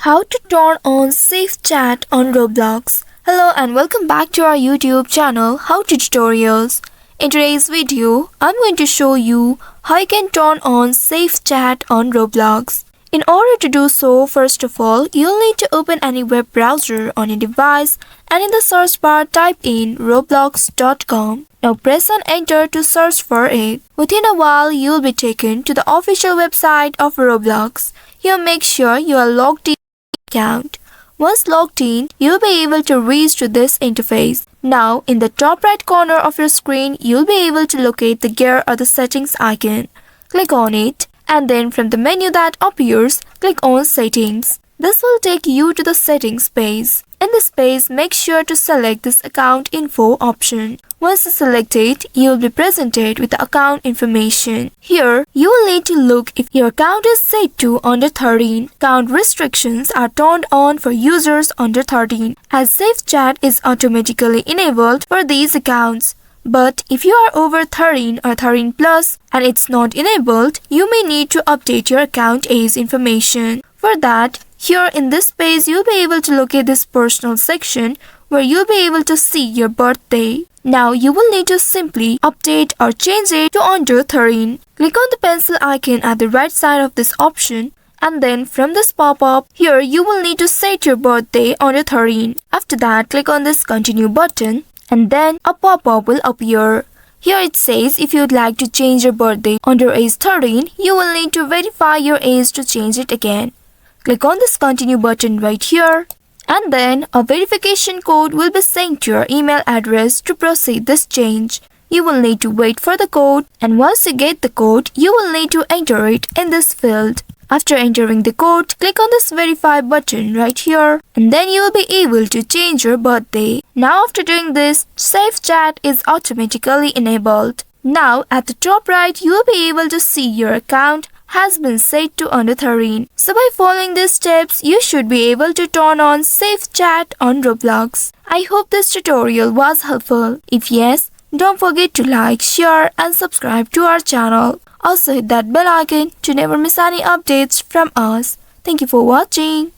How to turn on safe chat on Roblox. Hello and welcome back to our YouTube channel How to Tutorials. In today's video, I'm going to show you how you can turn on safe chat on Roblox. In order to do so, first of all, you'll need to open any web browser on your device and in the search bar type in roblox.com. Now press on enter to search for it. Within a while, you'll be taken to the official website of Roblox. Here make sure you are logged in account. Once logged in, you'll be able to reach to this interface. Now, in the top right corner of your screen, you'll be able to locate the gear or the settings icon. Click on it, and then from the menu that appears, click on settings. This will take you to the settings page. In this page, make sure to select this account info option. Once selected, you will be presented with the account information. Here, you will need to look if your account is set to under 13. Account restrictions are turned on for users under 13, as safe chat is automatically enabled for these accounts. But if you are over 13 or 13 plus and it's not enabled, you may need to update your account age information. For that, here in this page, you'll be able to locate this personal section where you'll be able to see your birthday. Now you will need to simply update or change it to under 13. Click on the pencil icon at the right side of this option, and then from this pop-up, here you will need to set your birthday under 13. After that, click on this continue button, and then a pop-up will appear. Here it says if you'd like to change your birthday under age 13, you will need to verify your age to change it again. Click on this continue button right here, and then a verification code will be sent to your email address to proceed this change. You will need to wait for the code, and once you get the code, you will need to enter it in this field. After entering the code, click on this verify button right here, and then you will be able to change your birthday. Now after doing this, safe chat is automatically enabled. Now at the top right, you will be able to see your account has been set to under 13. So by following these steps, you should be able to turn on safe chat on Roblox. I hope this tutorial was helpful. If yes, don't forget to like, share and subscribe to our channel. Also hit that bell icon to never miss any updates from us. Thank you for watching.